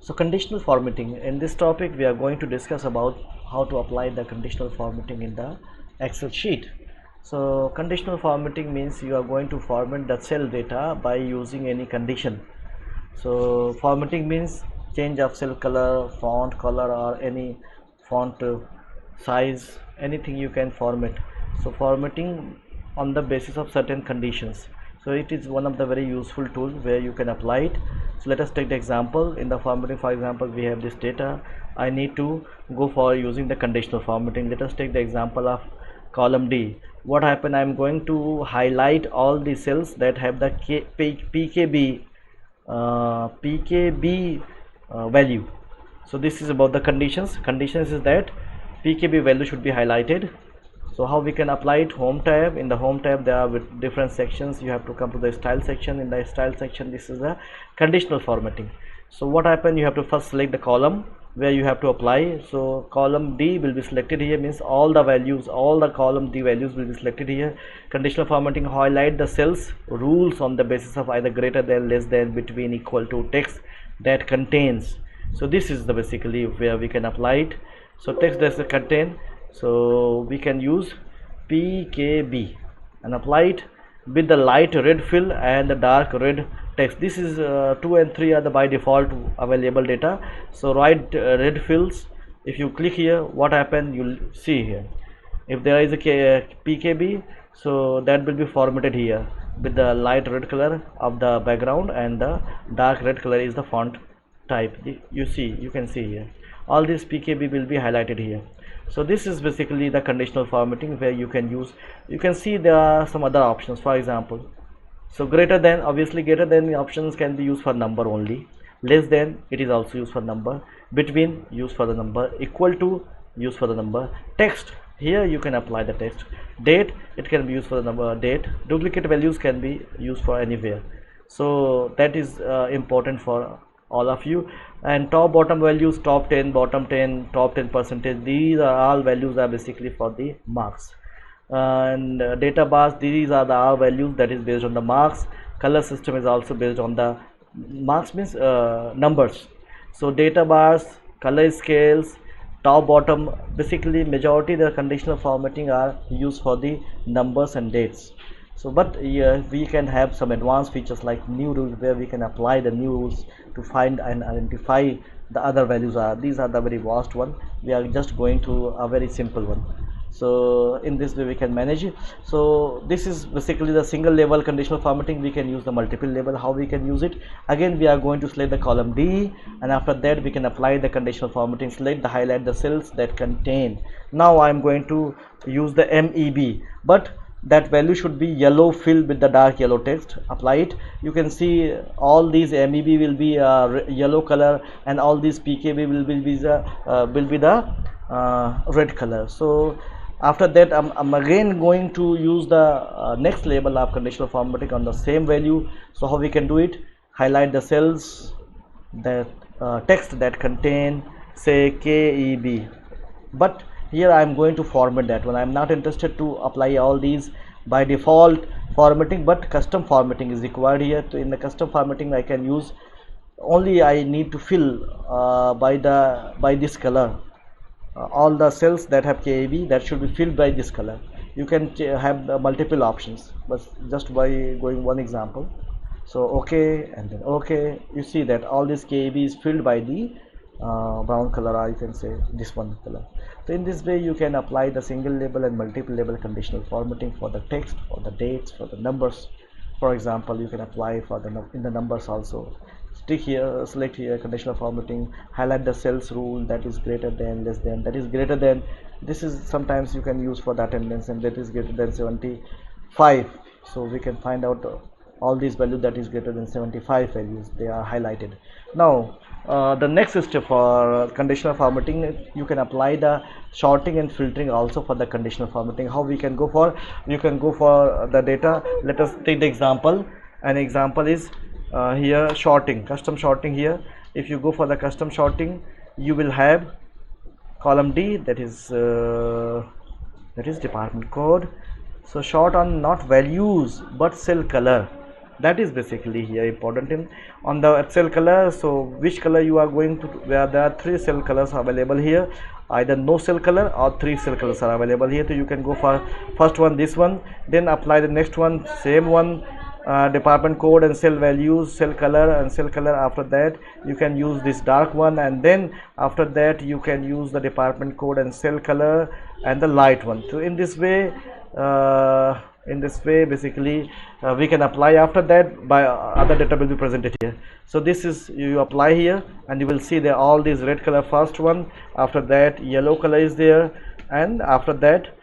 So conditional formatting, in this topic we are going to discuss about how to apply the conditional formatting in the Excel sheet. So conditional formatting means you are going to format the cell data by using any condition. So formatting means change of cell color, font color, or any font size, anything you can format. So formatting on the basis of certain conditions. So it is one of the very useful tools where you can apply it. So let us take the example. In the formatting, for example, we have this data. I need to go for using the conditional formatting. Let us take the example of column D. What happened? I am going to highlight all the cells that have the PKB value. So this is about the conditions. Conditions is that PKB value should be highlighted. So how we can apply it? Home tab. In the home tab there are with different sections. You have to come to the style section. In the style section, this is a conditional formatting. So what happened? You have to first select the column where you have to apply. So column D will be selected here, means all the values, all the column D values will be selected here. Conditional formatting, highlight the cells rules on the basis of either greater than, less than, between, equal to text that contains. So this is the basically where we can apply it. So text that contain, so we can use PKB and apply it with the light red fill and the dark red text. This is 2 and 3 are the by default available data. So write red fills. If you click here, what happen? You'll see here if there is a PKB, so that will be formatted here with the light red color of the background and the dark red color is the font type. You can see here all this PKB will be highlighted here. So this is basically the conditional formatting where you can use, you can see there are some other options. For example, so greater than, obviously greater than the options can be used for number only. Less than, it is also used for number. Between, used for the number. Equal to, used for the number. Text, here you can apply the text. Date, it can be used for the number date. Duplicate values can be used for anywhere. So that is important for all of you. And top bottom values, top 10, bottom 10, top 10 percentage, these are all values are basically for the marks. And data bars, these are the R values that is based on the marks. Color system is also based on the marks, means numbers. So data bars, color scales, top bottom, basically majority the conditional formatting are used for the numbers and dates. So but we can have some advanced features like new rules where we can apply the new rules to find and identify the other values. Are these are the very vast one. We are just going to a very simple one. So in this way we can manage it. So this is basically the single level conditional formatting. We can use the multiple level. How we can use it? Again, we are going to select the column D, and after that we can apply the conditional formatting. Select the highlight the cells that contain. Now I am going to use the MEB, but that value should be yellow filled with the dark yellow text. Apply it. You can see all these MEB will be yellow color, and all these PKB will be the red color. So after that I'm again going to use the next label of conditional formatting on the same value. So how we can do it? Highlight the cells that text that contain, say, KEB, but here I am going to format that one. I am not interested to apply all these by default formatting, but custom formatting is required here. So in the custom formatting I can use only, I need to fill by this color. All the cells that have KEB, that should be filled by this color. You can have multiple options, but just by going one example. So okay, and then okay, you see that all this KEB is filled by the brown color, or you can say this one color. So in this way you can apply the single label and multiple label conditional formatting for the text, for the dates, for the numbers. For example, you can apply for the in the numbers also. Stick here, select here conditional formatting, highlight the cells rule, that is greater than, less than, that is greater than. This is sometimes you can use for the attendance, and that is greater than 75. So we can find out all these values that is greater than 75 values, they are highlighted. Now the next step for conditional formatting, you can apply the sorting and filtering also for the conditional formatting. How we can go for? You can go for the data. Let us take the example. An example is here sorting, custom sorting. Here if you go for the custom sorting, you will have column D, that is department code. So sort on not values but cell color. That is basically here important in on the cell color. So which color you are going to, where there are 3 cell colors available here, either no cell color or 3 cell colors are available here. So you can go for first one, this one, then apply the next one, same one, department code and cell values, cell color and cell color. After that you can use this dark one, and then after that you can use the department code and cell color and the light one. So in this way basically we can apply. After that, by other data will be presented here. So this is, you apply here and you will see that all these red color first one, after that yellow color is there, and after that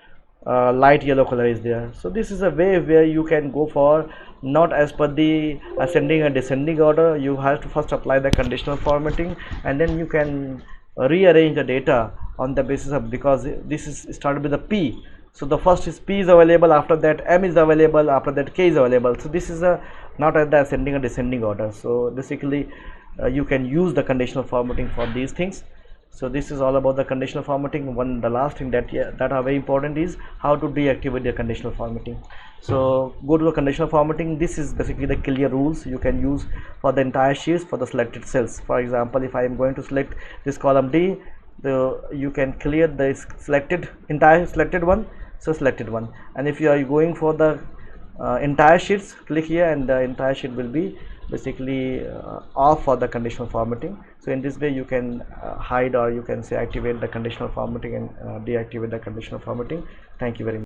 light yellow color is there. So this is a way where you can go for not as per the ascending and descending order. You have to first apply the conditional formatting, and then you can rearrange the data on the basis of, because this is started with a P. So the first is P is available, after that M is available, after that K is available. So this is a not at the ascending or descending order. So basically you can use the conditional formatting for these things. So this is all about the conditional formatting. The last thing that are very important is how to deactivate the conditional formatting. So go to the conditional formatting. This is basically the clear rules you can use for the entire sheets for the selected cells. For example, if I am going to select this column D, you can clear the entire selected one, so selected one. And if you are going for the entire sheets, click here and the entire sheet will be basically off for the conditional formatting. So in this way you can hide, or you can say activate the conditional formatting and deactivate the conditional formatting. Thank you very much.